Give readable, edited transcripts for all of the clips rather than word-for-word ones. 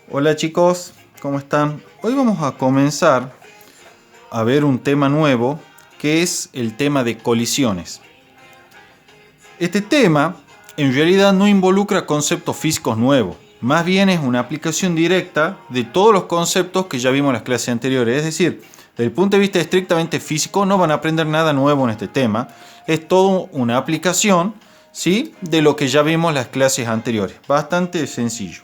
Hola chicos, ¿cómo están? Hoy vamos a comenzar a ver un tema nuevo que es el tema de colisiones. Este tema en realidad no involucra conceptos físicos nuevos, más bien es una aplicación directa de todos los conceptos que ya vimos en las clases anteriores. Es decir, desde el punto de vista estrictamente físico no van a aprender nada nuevo en este tema, es todo una aplicación, ¿sí?, de lo que ya vimos en las clases anteriores. Bastante sencillo.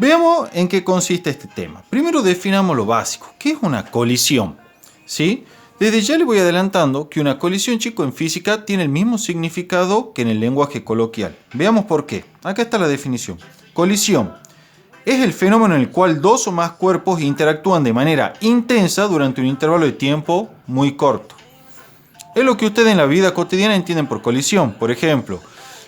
Veamos en qué consiste este tema. Primero definamos lo básico. ¿Qué es una colisión? ¿Sí? Desde ya le voy adelantando que una colisión, chico, en física tiene el mismo significado que en el lenguaje coloquial. Veamos por qué. Acá está la definición. Colisión es el fenómeno en el cual dos o más cuerpos interactúan de manera intensa durante un intervalo de tiempo muy corto. Es lo que ustedes en la vida cotidiana entienden por colisión. Por ejemplo,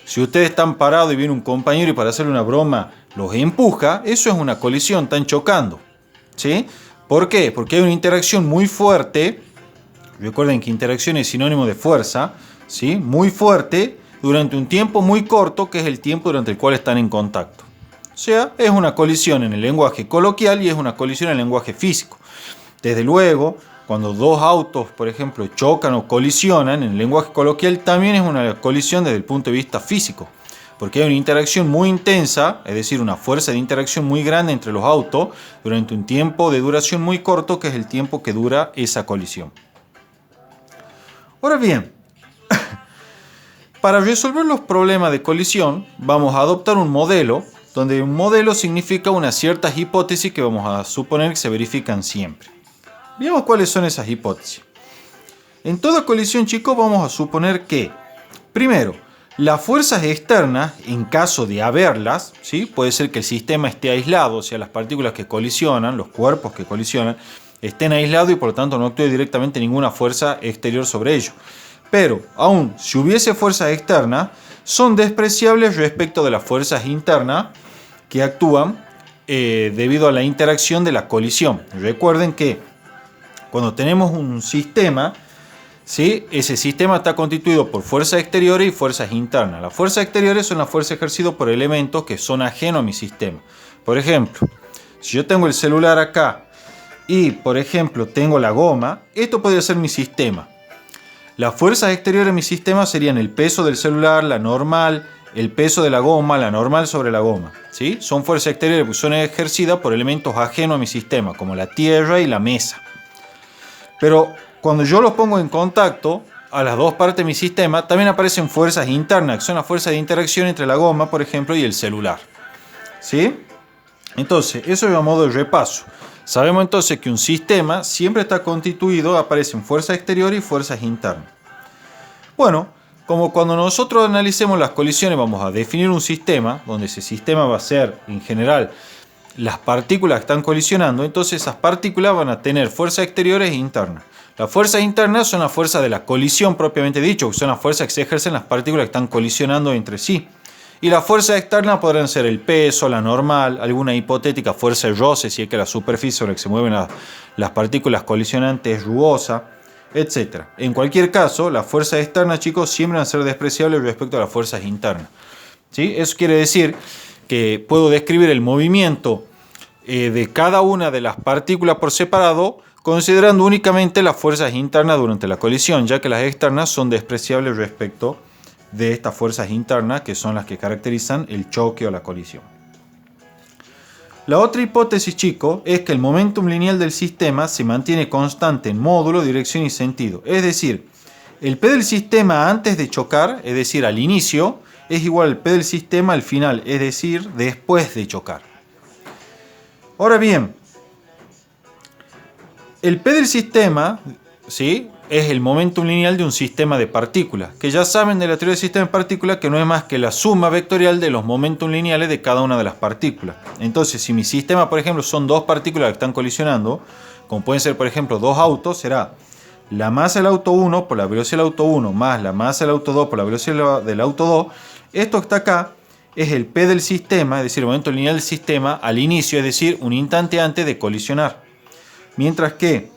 si ustedes están parados y viene un compañero y para hacerle una broma los empuja, eso es una colisión, están chocando. ¿Sí? ¿Por qué? Porque hay una interacción muy fuerte. Recuerden que interacción es sinónimo de fuerza, ¿sí? Muy fuerte durante un tiempo muy corto, que es el tiempo durante el cual están en contacto. O sea, es una colisión en el lenguaje coloquial y es una colisión en el lenguaje físico. Desde luego, cuando dos autos, por ejemplo, chocan o colisionan, en el lenguaje coloquial también es una colisión desde el punto de vista físico, porque hay una interacción muy intensa, es decir, una fuerza de interacción muy grande entre los autos durante un tiempo de duración muy corto, que es el tiempo que dura esa colisión. Ahora bien, para resolver los problemas de colisión, vamos a adoptar un modelo, donde un modelo significa unas ciertas hipótesis que vamos a suponer que se verifican siempre. Veamos cuáles son esas hipótesis. En toda colisión, chicos, vamos a suponer que, primero, las fuerzas externas, en caso de haberlas, ¿sí?, puede ser que el sistema esté aislado, o sea, las partículas que colisionan, los cuerpos que colisionan, estén aislados y por lo tanto no actúe directamente ninguna fuerza exterior sobre ellos. Pero, aún si hubiese fuerzas externas, son despreciables respecto de las fuerzas internas que actúan debido a la interacción de la colisión. Recuerden que cuando tenemos un sistema, ¿sí?, ese sistema está constituido por fuerzas exteriores y fuerzas internas. Las fuerzas exteriores son las fuerzas ejercidas por elementos que son ajenos a mi sistema. Por ejemplo, si yo tengo el celular acá y, por ejemplo, tengo la goma, esto podría ser mi sistema. Las fuerzas exteriores de mi sistema serían el peso del celular, la normal, el peso de la goma, la normal sobre la goma, ¿sí? Son fuerzas exteriores que son ejercidas por elementos ajenos a mi sistema, como la tierra y la mesa. Pero cuando yo los pongo en contacto a las dos partes de mi sistema, también aparecen fuerzas internas, que son las fuerzas de interacción entre la goma, por ejemplo, y el celular. ¿Sí? Entonces, eso es a modo de repaso. Sabemos entonces que un sistema siempre está constituido, aparecen fuerzas exteriores y fuerzas internas. Bueno, como cuando nosotros analicemos las colisiones vamos a definir un sistema, donde ese sistema va a ser, en general, las partículas que están colisionando, entonces esas partículas van a tener fuerzas exteriores e internas. Las fuerzas internas son las fuerzas de la colisión propiamente dicho, que son las fuerzas que se ejercen las partículas que están colisionando entre sí. Y las fuerzas externas podrán ser el peso, la normal, alguna hipotética fuerza de roce, si es que la superficie sobre la que se mueven las partículas colisionantes es rugosa, etc. En cualquier caso, las fuerzas externas, chicos, siempre van a ser despreciables respecto a las fuerzas internas. ¿Sí? Eso quiere decir que puedo describir el movimiento de cada una de las partículas por separado, considerando únicamente las fuerzas internas durante la colisión, ya que las externas son despreciables respecto de estas fuerzas internas, que son las que caracterizan el choque o la colisión. La otra hipótesis, chicos, es que el momentum lineal del sistema se mantiene constante en módulo, dirección y sentido. Es decir, el P del sistema antes de chocar, es decir, al inicio, es igual al P del sistema al final, es decir, después de chocar. Ahora bien, el P del sistema, ¿sí?, es el momentum lineal de un sistema de partículas, que ya saben de la teoría del sistema de partículas que no es más que la suma vectorial de los momentum lineales de cada una de las partículas. Entonces, si mi sistema, por ejemplo, son dos partículas que están colisionando, como pueden ser, por ejemplo, dos autos, será la masa del auto 1 por la velocidad del auto 1 más la masa del auto 2 por la velocidad del auto 2. Esto que está acá es el P del sistema, es decir, el momento lineal del sistema al inicio, es decir, un instante antes de colisionar. Mientras que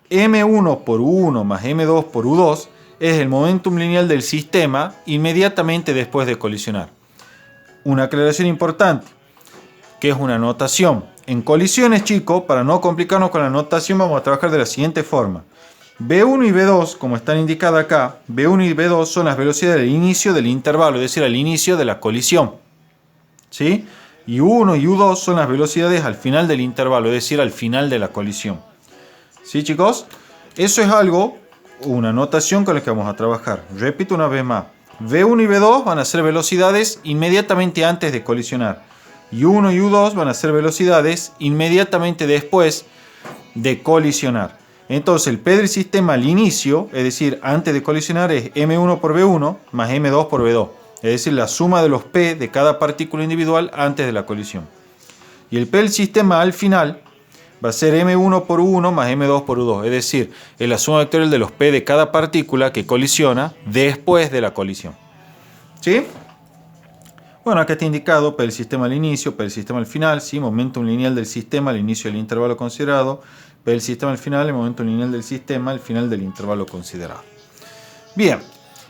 M1 por U1 más M2 por U2 es el momentum lineal del sistema inmediatamente después de colisionar. Una aclaración importante. que es una notación. En colisiones, chicos, para no complicarnos con la notación, vamos a trabajar de la siguiente forma. B1 y B2, como están indicadas acá, B1 y B2 son las velocidades del inicio del intervalo, es decir, al inicio de la colisión. ¿Sí? Y U1 y U2 son las velocidades al final del intervalo, es decir, al final de la colisión. ¿Sí, chicos? Eso es algo, una notación con la que vamos a trabajar. Repito una vez más. V1 y V2 van a ser velocidades inmediatamente antes de colisionar. Y U1 y U2 van a ser velocidades inmediatamente después de colisionar. Entonces el P del sistema al inicio, es decir, antes de colisionar, es M1 por V1 más M2 por V2. Es decir, la suma de los P de cada partícula individual antes de la colisión. Y el P del sistema al final va a ser M1 por U1 más M2 por U2. Es decir, es la suma vectorial de los P de cada partícula que colisiona después de la colisión. ¿Sí? Bueno, acá está indicado P del sistema al inicio, P del sistema al final, ¿sí? Momentum lineal del sistema al inicio del intervalo considerado, P del sistema al final, el momentum lineal del sistema al final del intervalo considerado. Bien,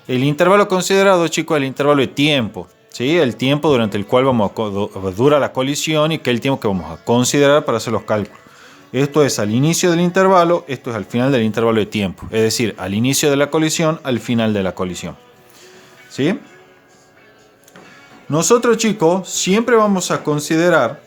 el intervalo considerado, chicos, es el intervalo de tiempo, ¿sí? El tiempo durante el cual dura la colisión y que es el tiempo que vamos a considerar para hacer los cálculos. Esto es al inicio del intervalo, esto es al final del intervalo de tiempo, es decir, al inicio de la colisión, al final de la colisión. ¿Sí? Nosotros, chicos, siempre vamos a considerar,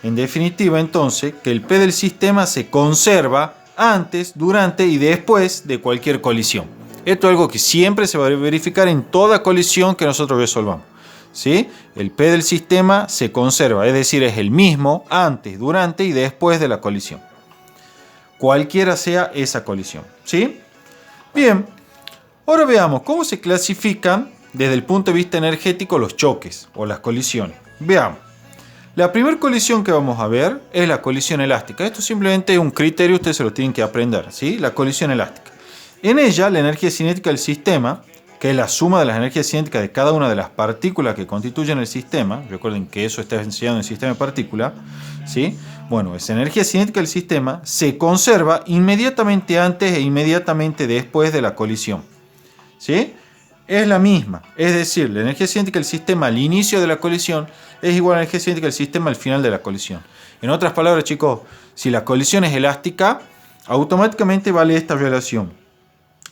en definitiva, entonces, que el P del sistema se conserva antes, durante y después de cualquier colisión. Esto es algo que siempre se va a verificar en toda colisión que nosotros resolvamos. ¿Sí? El P del sistema se conserva, es decir, es el mismo antes, durante y después de la colisión. Cualquiera sea esa colisión. ¿Sí? Bien, ahora veamos cómo se clasifican desde el punto de vista energético los choques o las colisiones. Veamos. La primera colisión que vamos a ver es la colisión elástica. Esto simplemente es un criterio, ustedes se lo tienen que aprender. ¿Sí? La colisión elástica. En ella, la energía cinética del sistema, que es la suma de las energías cinéticas de cada una de las partículas que constituyen el sistema, recuerden que eso está enseñado en el sistema de partículas, ¿sí? Bueno, esa energía cinética del sistema se conserva inmediatamente antes e inmediatamente después de la colisión. ¿Sí? Es la misma, es decir, la energía cinética del sistema al inicio de la colisión es igual a la energía cinética del sistema al final de la colisión. En otras palabras, chicos, si la colisión es elástica, automáticamente vale esta relación.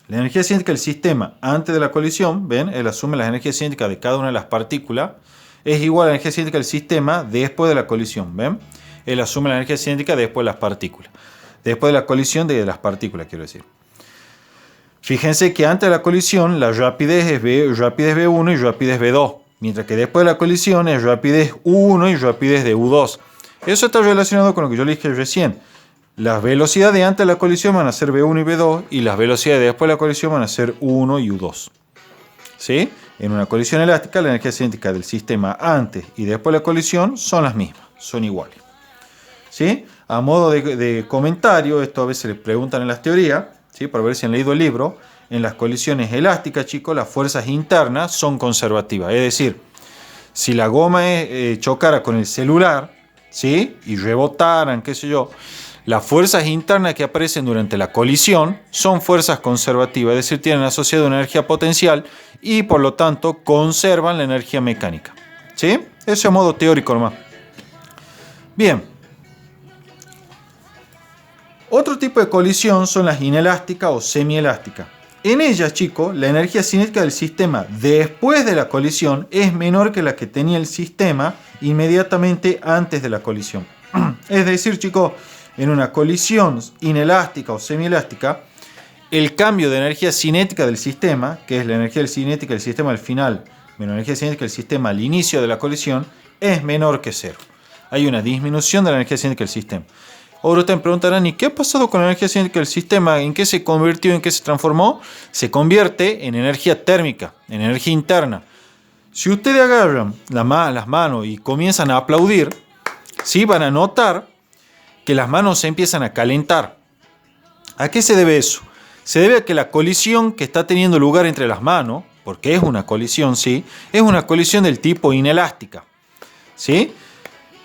La energía cinética del sistema antes de la colisión, ven, es la suma de las energías cinéticas de cada una de las partículas, es igual a la energía cinética del sistema después de la colisión, ven, es la suma de la energía cinética después de las partículas. Después de la colisión de las partículas, quiero decir. Fíjense que antes de la colisión la rapidez es rapidez V1 y rapidez V2, mientras que después de la colisión es rapidez U1 y rapidez de U2. Eso está relacionado con lo que yo les dije recién. Las velocidades antes de la colisión van a ser V1 y V2 y las velocidades después de la colisión van a ser U1 y U2. ¿Sí? En una colisión elástica la energía cinética del sistema antes y después de la colisión son las mismas, son iguales. ¿Sí? A modo de comentario, esto a veces les preguntan en las teorías, ¿sí? Para ver si han leído el libro, en las colisiones elásticas, chicos, las fuerzas internas son conservativas. Es decir, si la goma chocara con el celular, ¿sí? Y rebotaran, qué sé yo, las fuerzas internas que aparecen durante la colisión son fuerzas conservativas, es decir, tienen asociada una energía potencial y por lo tanto conservan la energía mecánica. ¿Sí? Eso es modo teórico nomás. Bien. Otro tipo de colisión son las inelásticas o semielásticas. En ellas, chicos, la energía cinética del sistema después de la colisión es menor que la que tenía el sistema inmediatamente antes de la colisión. Es decir, chicos, en una colisión inelástica o semielástica, el cambio de energía cinética del sistema, que es la energía cinética del sistema al final, menos la energía cinética del sistema al inicio de la colisión, es menor que cero. Hay una disminución de la energía cinética del sistema. Ahora ustedes me preguntarán, ¿y qué ha pasado con la energía cinética del sistema? ¿En qué se convirtió? ¿En qué se transformó? Se convierte en energía térmica, en energía interna. Si ustedes agarran las manos y comienzan a aplaudir, ¿sí? Van a notar que las manos se empiezan a calentar. ¿A qué se debe eso? Se debe a que la colisión que está teniendo lugar entre las manos, porque es una colisión, ¿sí? Es una colisión del tipo inelástica, ¿sí?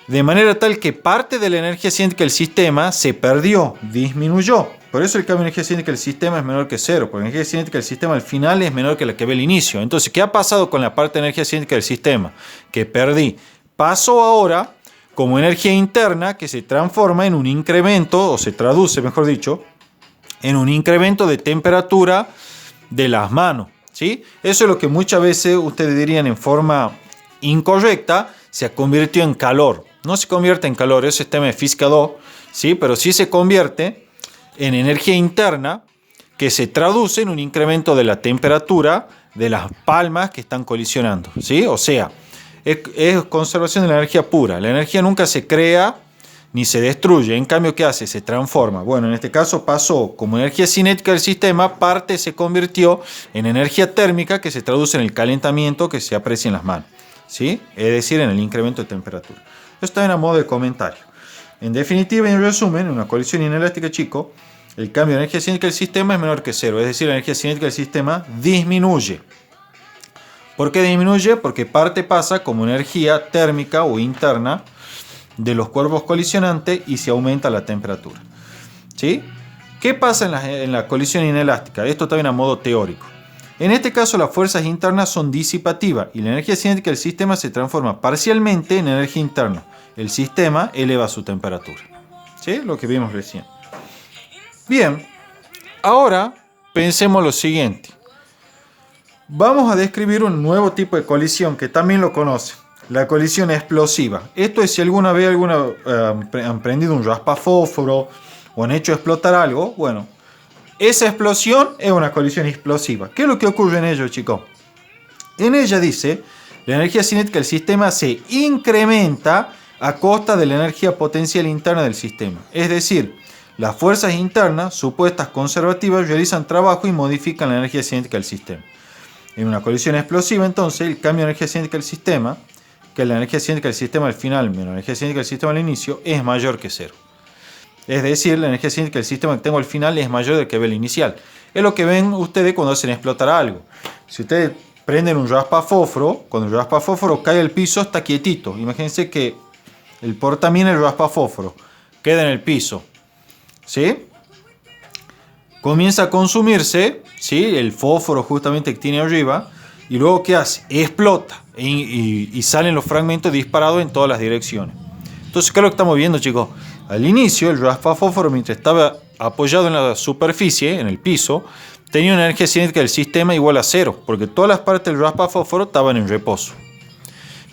De manera tal que parte de la energía cinética del sistema se perdió, disminuyó. Por eso el cambio de energía cinética del sistema es menor que cero, porque la energía cinética del sistema al final es menor que la que ve al inicio. Entonces, ¿qué ha pasado con la parte de energía cinética del sistema? Que perdí. Pasó ahora como energía interna que se transforma en un incremento, o se traduce, mejor dicho, en un incremento de temperatura de las manos, ¿sí? Eso es lo que muchas veces ustedes dirían en forma incorrecta, se convirtió en calor. No se convierte en calor, eso es tema de física 2, ¿sí? Pero sí se convierte en energía interna que se traduce en un incremento de la temperatura de las palmas que están colisionando, ¿sí? O sea, es conservación de la energía pura. La energía nunca se crea ni se destruye. En cambio, ¿qué hace? Se transforma. Bueno, en este caso pasó como energía cinética del sistema, parte se convirtió en energía térmica que se traduce en el calentamiento que se aprecia en las manos, ¿sí? Es decir, en el incremento de temperatura. Esto está en a modo de comentario. En definitiva y en resumen, en una colisión inelástica, chico, el cambio de energía cinética del sistema es menor que cero. Es decir, la energía cinética del sistema disminuye. ¿Por qué disminuye? Porque parte pasa como energía térmica o interna de los cuerpos colisionantes y se aumenta la temperatura, ¿sí? ¿Qué pasa en la colisión inelástica? Esto también a modo teórico. En este caso, las fuerzas internas son disipativas y la energía cinética del sistema se transforma parcialmente en energía interna. El sistema eleva su temperatura, ¿sí? Lo que vimos recién. Bien, ahora pensemos lo siguiente. Vamos a describir un nuevo tipo de colisión que también lo conocen, la colisión explosiva. Esto es si alguna vez han prendido un raspafósforo o han hecho explotar algo. Bueno, esa explosión es una colisión explosiva. ¿Qué es lo que ocurre en ello, chicos? En ella dice, la energía cinética del sistema se incrementa a costa de la energía potencial interna del sistema. Es decir, las fuerzas internas, supuestas conservativas, realizan trabajo y modifican la energía cinética del sistema. En una colisión explosiva, entonces, el cambio de energía cinética del sistema, que la energía cinética del sistema al final menos la energía cinética del sistema al inicio, es mayor que cero. Es decir, la energía cinética del sistema que tengo al final es mayor del que ve el inicial. Es lo que ven ustedes cuando hacen explotar algo. Si ustedes prenden un raspafósforo, cuando el raspafósforo cae al piso está quietito. Imagínense que el portamina del raspafósforo queda en el piso, ¿sí? Comienza a consumirse, ¿sí? El fósforo justamente que tiene arriba, y luego ¿qué hace? Explota y salen los fragmentos disparados en todas las direcciones. Entonces, ¿qué es lo que estamos viendo, chicos? Al inicio, el raspafósforo, mientras estaba apoyado en la superficie, en el piso, tenía una energía cinética del sistema igual a cero, porque todas las partes del raspafósforo estaban en reposo.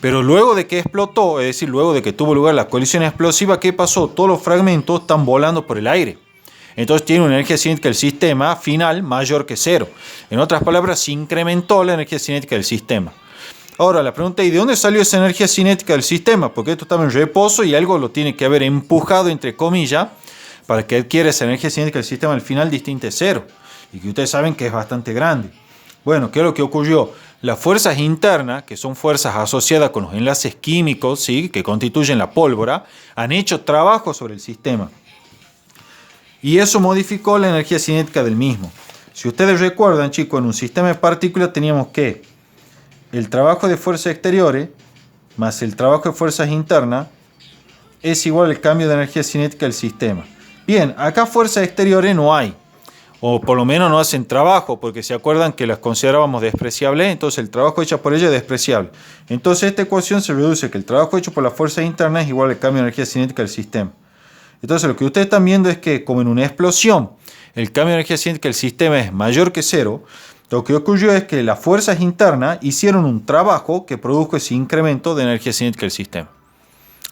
Pero luego de que explotó, es decir, luego de que tuvo lugar la colisión explosiva, ¿qué pasó? Todos los fragmentos están volando por el aire. Entonces tiene una energía cinética del sistema final mayor que cero. En otras palabras, se incrementó la energía cinética del sistema. Ahora, la pregunta es, ¿de dónde salió esa energía cinética del sistema? Porque esto estaba en reposo y algo lo tiene que haber empujado, entre comillas, para que adquiera esa energía cinética del sistema al final distinta de cero. Y que ustedes saben que es bastante grande. Bueno, ¿qué es lo que ocurrió? Las fuerzas internas, que son fuerzas asociadas con los enlaces químicos, ¿sí?, que constituyen la pólvora, han hecho trabajo sobre el sistema. Y eso modificó la energía cinética del mismo. Si ustedes recuerdan, chicos, en un sistema de partículas teníamos que el trabajo de fuerzas exteriores más el trabajo de fuerzas internas es igual al cambio de energía cinética del sistema. Bien, acá fuerzas exteriores no hay, o por lo menos no hacen trabajo, porque se acuerdan que las considerábamos despreciables, entonces el trabajo hecho por ellas es despreciable. Entonces esta ecuación se reduce que el trabajo hecho por las fuerzas internas es igual al cambio de energía cinética del sistema. Entonces lo que ustedes están viendo es que, como en una explosión, el cambio de energía cinética del sistema es mayor que cero. Lo que ocurrió es que las fuerzas internas hicieron un trabajo que produjo ese incremento de energía cinética del sistema,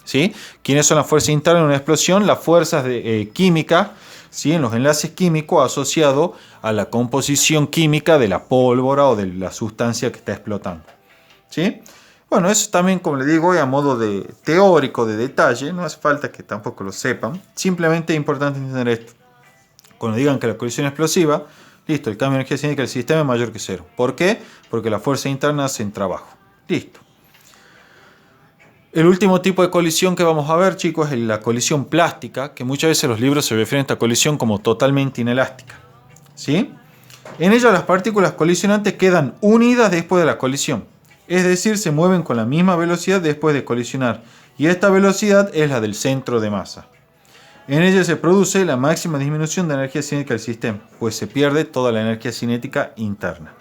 ¿sí? ¿Quiénes son las fuerzas internas en una explosión? Las fuerzas químicas, ¿sí?, en los enlaces químicos asociados a la composición química de la pólvora o de la sustancia que está explotando, ¿sí? Bueno, eso también, como les digo, a modo de teórico, de detalle, no hace falta que tampoco lo sepan. Simplemente es importante entender esto. Cuando digan que la colisión explosiva, listo, el cambio de energía cinética del sistema es mayor que cero. ¿Por qué? Porque las fuerzas internas hacen trabajo. Listo. El último tipo de colisión que vamos a ver, chicos, es la colisión plástica, que muchas veces los libros se refieren a esta colisión como totalmente inelástica, ¿sí? En ella las partículas colisionantes quedan unidas después de la colisión. Es decir, se mueven con la misma velocidad después de colisionar. Y esta velocidad es la del centro de masa. En ella se produce la máxima disminución de energía cinética del sistema, pues se pierde toda la energía cinética interna.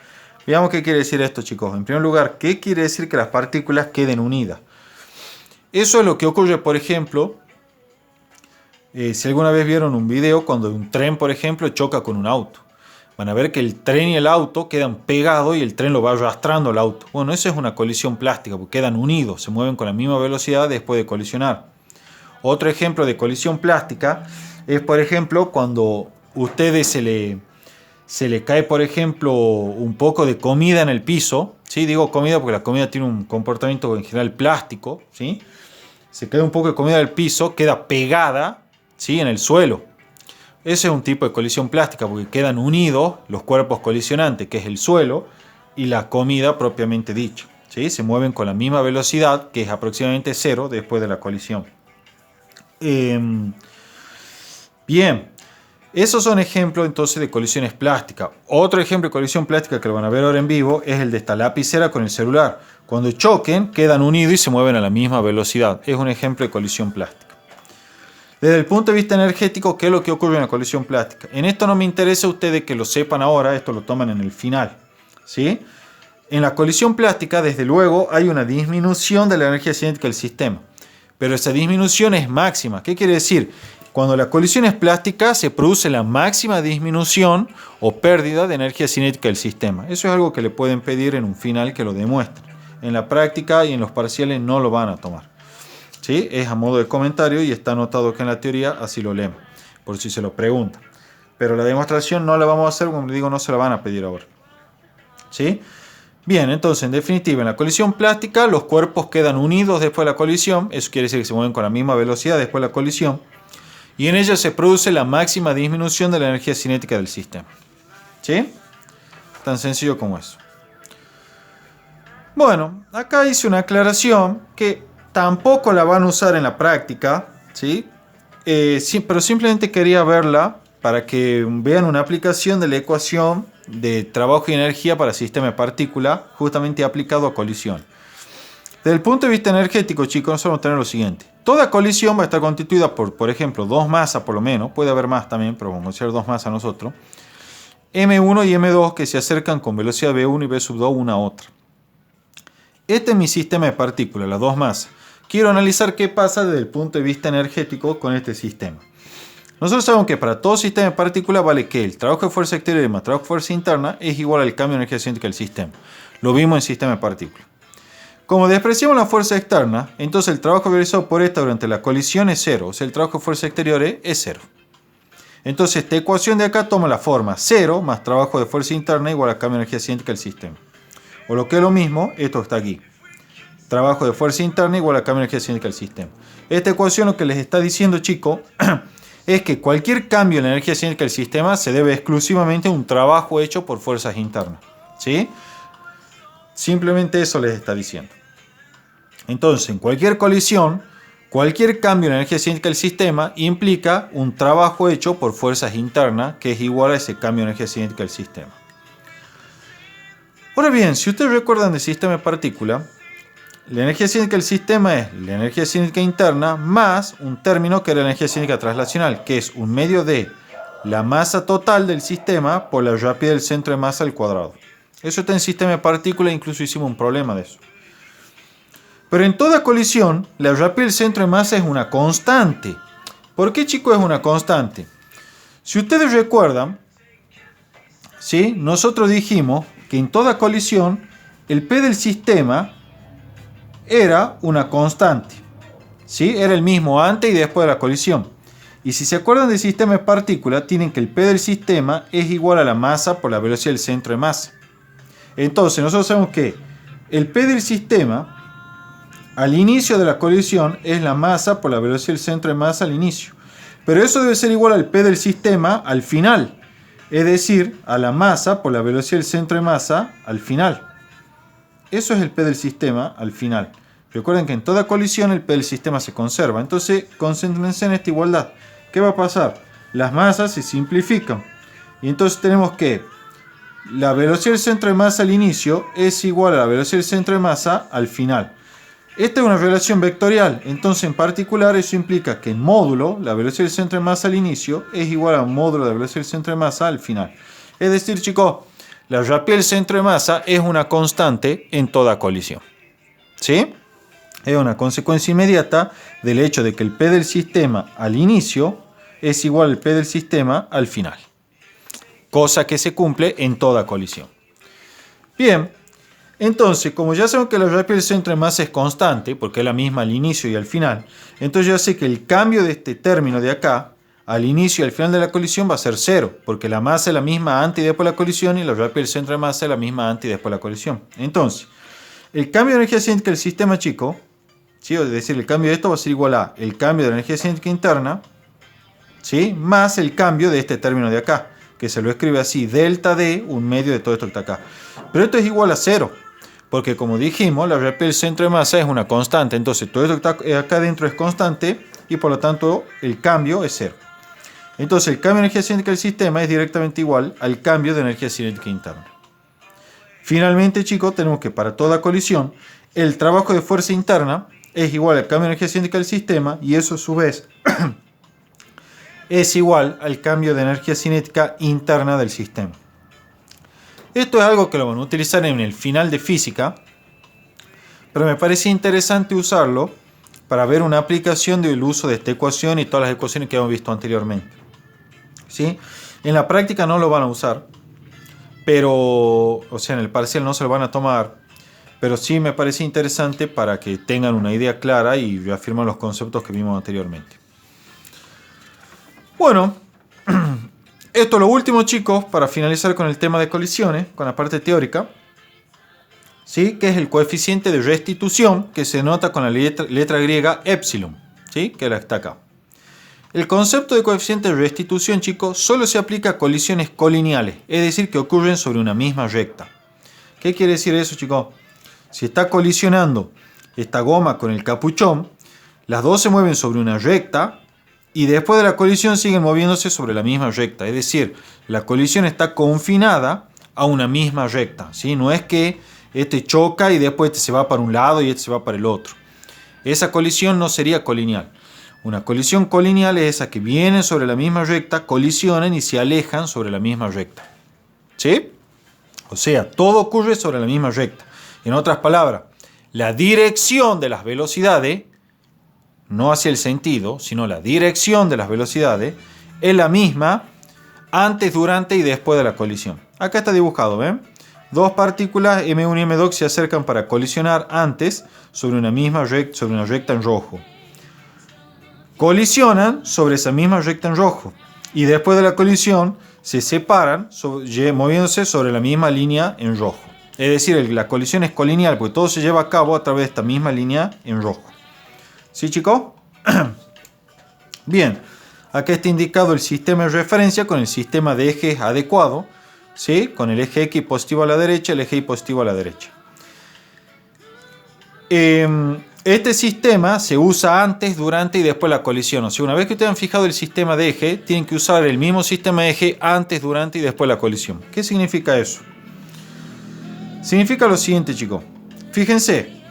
Veamos qué quiere decir esto, chicos. En primer lugar, ¿qué quiere decir que las partículas queden unidas? Eso es lo que ocurre, por ejemplo, si alguna vez vieron un video cuando un tren, por ejemplo, choca con un auto. Van a ver que el tren y el auto quedan pegados y el tren lo va arrastrando al auto. Bueno, eso es una colisión plástica, porque quedan unidos, se mueven con la misma velocidad después de colisionar. Otro ejemplo de colisión plástica es, por ejemplo, cuando a ustedes se le cae, por ejemplo, un poco de comida en el piso. ¿Sí? Digo comida porque la comida tiene un comportamiento en general plástico. ¿Sí? Se cae un poco de comida del piso, queda pegada, ¿sí? En el suelo. Ese es un tipo de colisión plástica porque quedan unidos los cuerpos colisionantes, que es el suelo, y la comida propiamente dicha. ¿Sí? Se mueven con la misma velocidad, que es aproximadamente cero después de la colisión. Bien, esos son ejemplos entonces de colisiones plásticas. Otro ejemplo de colisión plástica que lo van a ver ahora en vivo es el de esta lapicera con el celular. Cuando choquen, quedan unidos y se mueven a la misma velocidad. Es un ejemplo de colisión plástica. Desde el punto de vista energético, ¿qué es lo que ocurre en la colisión plástica? En esto no me interesa a ustedes que lo sepan ahora, esto lo toman en el final. ¿Sí? En la colisión plástica, desde luego, hay una disminución de la energía cinética del sistema. Pero esa disminución es máxima. ¿Qué quiere decir? Cuando la colisión es plástica, se produce la máxima disminución o pérdida de energía cinética del sistema. Eso es algo que le pueden pedir en un final que lo demuestre. En la práctica y en los parciales no lo van a tomar. ¿Sí? Es a modo de comentario y está anotado que en la teoría así lo leemos, por si se lo preguntan. Pero la demostración no la vamos a hacer, como les digo, no se la van a pedir ahora. ¿Sí? Bien, entonces, en definitiva, en la colisión plástica, los cuerpos quedan unidos después de la colisión. Eso quiere decir que se mueven con la misma velocidad después de la colisión. Y en ella se produce la máxima disminución de la energía cinética del sistema. ¿Sí? Tan sencillo como eso. Bueno, acá hice una aclaración que tampoco la van a usar en la práctica, ¿sí? Pero simplemente quería verla para que vean una aplicación de la ecuación de trabajo y energía para sistema de partículas, justamente aplicado a colisión. Desde el punto de vista energético, chicos, nosotros vamos a tener lo siguiente. Toda colisión va a estar constituida por ejemplo, dos masas por lo menos, puede haber más también, pero vamos a hacer dos masas nosotros, M1 y M2 que se acercan con velocidad V1 y V2 una a otra. Este es mi sistema de partículas, las dos masas. Quiero analizar qué pasa desde el punto de vista energético con este sistema. Nosotros sabemos que para todo sistema de partículas vale que el trabajo de fuerza exterior más trabajo de fuerza interna es igual al cambio de energía cinética del sistema. Lo vimos en sistema de partículas. Como despreciamos la fuerza externa, entonces el trabajo realizado por esta durante la colisión es cero, o sea, el trabajo de fuerza exterior es cero. Entonces esta ecuación de acá toma la forma 0 más trabajo de fuerza interna igual al cambio de energía cinética del sistema. O lo que es lo mismo, esto está aquí. Trabajo de fuerza interna igual al cambio de energía cinética del sistema. Esta ecuación lo que les está diciendo, chicos, es que cualquier cambio en la energía cinética del sistema se debe exclusivamente a un trabajo hecho por fuerzas internas. ¿Sí? Simplemente eso les está diciendo. Entonces, en cualquier colisión, cualquier cambio en la energía cinética del sistema implica un trabajo hecho por fuerzas internas que es igual a ese cambio de energía cinética del sistema. Ahora bien, si ustedes recuerdan del sistema de partículas, la energía cinética del sistema es la energía cinética interna más un término que es la energía cinética translacional, que es un medio de la masa total del sistema por la rapidez del centro de masa al cuadrado. Eso está en sistema de partículas, incluso hicimos un problema de eso. Pero en toda colisión, la rapidez del centro de masa es una constante. ¿Por qué, chicos, es una constante? Si ustedes recuerdan, ¿sí? Nosotros dijimos que en toda colisión, el P del sistema era una constante, ¿sí? Era el mismo antes y después de la colisión. Y si se acuerdan del sistema de partículas, tienen que el P del sistema es igual a la masa por la velocidad del centro de masa. Entonces, nosotros sabemos que el P del sistema al inicio de la colisión es la masa por la velocidad del centro de masa al inicio. Pero eso debe ser igual al P del sistema al final. Es decir, a la masa por la velocidad del centro de masa al final. Eso es el P del sistema al final. Recuerden que en toda colisión el P del sistema se conserva. Entonces, concéntrense en esta igualdad. ¿Qué va a pasar? Las masas se simplifican. Y entonces tenemos que la velocidad del centro de masa al inicio es igual a la velocidad del centro de masa al final. Esta es una relación vectorial. Entonces, en particular, eso implica que en módulo, la velocidad del centro de masa al inicio es igual a un módulo de la velocidad del centro de masa al final. Es decir, chicos, la rapidez del centro de masa es una constante en toda colisión. ¿Sí? Es una consecuencia inmediata del hecho de que el P del sistema al inicio es igual al P del sistema al final. Cosa que se cumple en toda colisión. Bien, entonces, como ya sabemos que la rapidez del centro de masa es constante, porque es la misma al inicio y al final, entonces ya sé que el cambio de este término de acá, al inicio y al final de la colisión, va a ser cero, porque la masa es la misma antes y después de la colisión y la rapidez del centro de masa es la misma antes y después de la colisión. Entonces, el cambio de energía cinética del sistema, chico, ¿sí? Es decir, el cambio de esto va a ser igual a el cambio de la energía cinética interna, ¿sí? Más el cambio de este término de acá, que se lo escribe así, delta D, un medio de todo esto que está acá. Pero esto es igual a cero, porque como dijimos, la rapidez del centro de masa es una constante, entonces todo esto que está acá dentro es constante y por lo tanto el cambio es cero. Entonces el cambio de energía cinética del sistema es directamente igual al cambio de energía cinética interna. Finalmente, chicos, tenemos que para toda colisión, el trabajo de fuerza interna es igual al cambio de energía cinética del sistema y eso a su vez es igual al cambio de energía cinética interna del sistema. Esto es algo que lo van a utilizar en el final de física, pero me parece interesante usarlo para ver una aplicación del uso de esta ecuación y todas las ecuaciones que hemos visto anteriormente. ¿Sí? En la práctica no lo van a usar, pero, o sea, en el parcial no se lo van a tomar, pero sí me parece interesante para que tengan una idea clara y reafirman los conceptos que vimos anteriormente. Bueno, esto es lo último, chicos, para finalizar con el tema de colisiones, con la parte teórica, ¿sí? Que es el coeficiente de restitución, que se nota con la letra griega epsilon, ¿sí? Que está acá. El concepto de coeficiente de restitución, chicos, solo se aplica a colisiones colineales, es decir, que ocurren sobre una misma recta. ¿Qué quiere decir eso, chicos? Si está colisionando esta goma con el capuchón, las dos se mueven sobre una recta y después de la colisión siguen moviéndose sobre la misma recta. Es decir, la colisión está confinada a una misma recta, ¿sí? No es que este choca y después este se va para un lado y este se va para el otro. Esa colisión no sería colineal. Una colisión colineal es esa que vienen sobre la misma recta, colisionan y se alejan sobre la misma recta. ¿Sí? O sea, todo ocurre sobre la misma recta. En otras palabras, la dirección de las velocidades, no hacia el sentido, sino la dirección de las velocidades, es la misma antes, durante y después de la colisión. Acá está dibujado, ¿ven? Dos partículas M1 y M2 se acercan para colisionar antes sobre una misma recta, sobre una recta en rojo. Colisionan sobre esa misma recta en rojo y después de la colisión se separan moviéndose sobre la misma línea en rojo. Es decir, la colisión es colineal porque todo se lleva a cabo a través de esta misma línea en rojo. ¿Sí, chicos? Bien, acá está indicado el sistema de referencia con el sistema de ejes adecuado, ¿sí? Con el eje X positivo a la derecha, el eje Y positivo a la derecha. Este sistema se usa antes, durante y después de la colisión. O sea, una vez que ustedes han fijado el sistema de eje, tienen que usar el mismo sistema de eje antes, durante y después de la colisión. ¿Qué significa eso? Significa lo siguiente, chicos. Fíjense,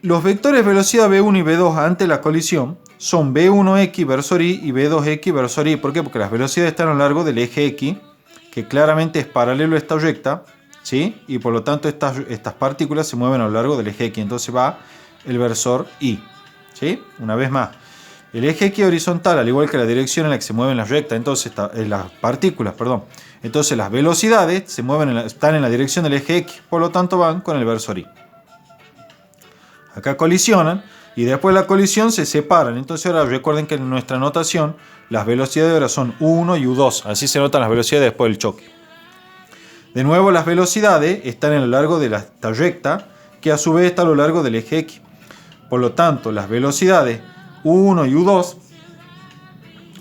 los vectores velocidad V1 y V2 antes de la colisión son V1x versor y V2x versor y. ¿Por qué? Porque las velocidades están a lo largo del eje X, que claramente es paralelo a esta recta, ¿sí? Y por lo tanto estas partículas se mueven a lo largo del eje X, entonces va el versor Y, ¿sí? Una vez más, el eje X horizontal, al igual que la dirección en la que se mueven las rectas, entonces las partículas, perdón. Entonces las velocidades se mueven están en la dirección del eje X, por lo tanto van con el versor Y. Acá colisionan y después de la colisión se separan. Entonces ahora recuerden que en nuestra notación las velocidades ahora son U1 y U2, así se notan las velocidades después del choque. De nuevo, las velocidades están a lo largo de esta recta, que a su vez está a lo largo del eje X. Por lo tanto, las velocidades U1 y U2,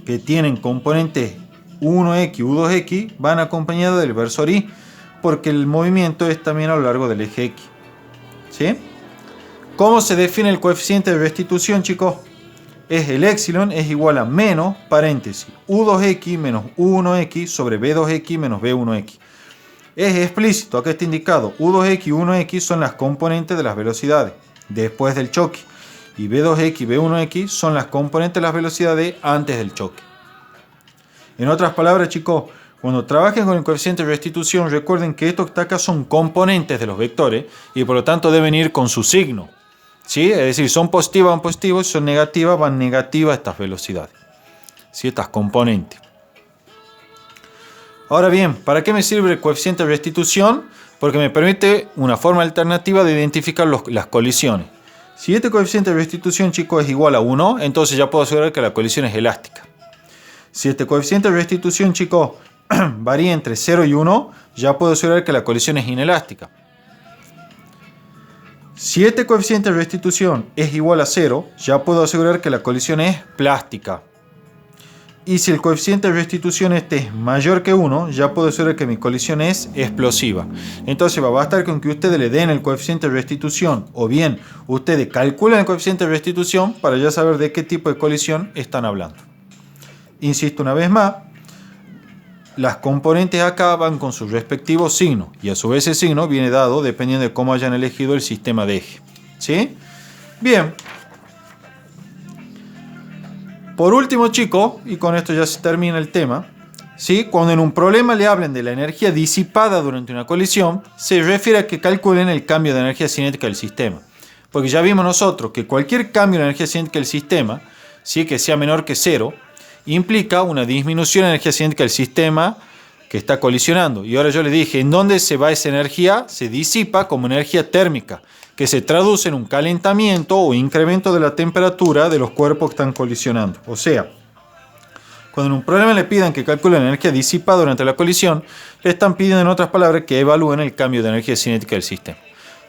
que tienen componentes U1x y U2x, van acompañadas del versor Y, porque el movimiento es también a lo largo del eje X. ¿Sí? ¿Cómo se define el coeficiente de restitución, chicos? El epsilon es igual a menos, paréntesis, U2x menos U1x sobre V2x menos V1x. Es explícito, acá está indicado, U2x y U1x son las componentes de las velocidades después del choque y V2x y V1x son las componentes de las velocidades antes del choque. En otras palabras, chicos, cuando trabajen con el coeficiente de restitución, recuerden que estos que está acá son componentes de los vectores y por lo tanto deben ir con su signo. ¿Sí? Es decir, son positivas, van positivos, son negativas, van negativas estas velocidades. ¿Sí? Estas componentes. Ahora bien, ¿para qué me sirve el coeficiente de restitución? Porque me permite una forma alternativa de identificar las colisiones. Si este coeficiente de restitución, chicos, es igual a 1, entonces ya puedo asegurar que la colisión es elástica. Si este coeficiente de restitución, chicos, varía entre 0 y 1, ya puedo asegurar que la colisión es inelástica. Si este coeficiente de restitución es igual a 0, ya puedo asegurar que la colisión es plástica. Y si el coeficiente de restitución este es mayor que 1, ya puedo asegurar que mi colisión es explosiva. Entonces va a bastar con que ustedes le den el coeficiente de restitución o bien ustedes calculen el coeficiente de restitución para ya saber de qué tipo de colisión están hablando. Insisto una vez más, las componentes acá van con su respectivo signo y a su vez ese signo viene dado dependiendo de cómo hayan elegido el sistema de eje. ¿Sí? Bien. Por último, chicos, y con esto ya se termina el tema, ¿sí? Cuando en un problema le hablen de la energía disipada durante una colisión, se refiere a que calculen el cambio de energía cinética del sistema. Porque ya vimos nosotros que cualquier cambio de energía cinética del sistema, ¿sí? Que sea menor que 0, implica una disminución de energía cinética del sistema que está colisionando. Y ahora yo les dije, ¿en dónde se va esa energía? Se disipa como energía térmica, que se traduce en un calentamiento o incremento de la temperatura de los cuerpos que están colisionando. O sea, cuando en un problema le pidan que calculen la energía disipada durante la colisión, le están pidiendo en otras palabras que evalúen el cambio de energía cinética del sistema.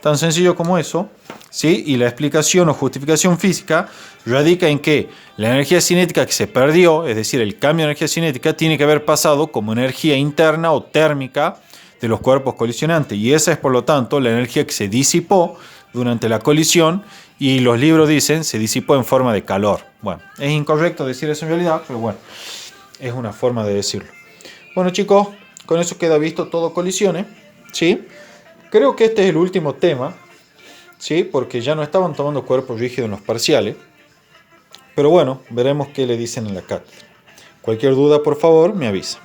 Tan sencillo como eso, ¿sí? Y la explicación o justificación física radica en que la energía cinética que se perdió, es decir, el cambio de energía cinética, tiene que haber pasado como energía interna o térmica de los cuerpos colisionantes. Y esa es, por lo tanto, la energía que se disipó durante la colisión y los libros dicen se disipó en forma de calor. Bueno, es incorrecto decir eso en realidad, pero bueno, es una forma de decirlo. Bueno, chicos, con eso queda visto todo colisiones, ¿sí? Creo que este es el último tema, ¿sí? Porque ya no estaban tomando cuerpos rígidos en los parciales. Pero bueno, veremos qué le dicen en la cátedra. Cualquier duda, por favor, me avisa.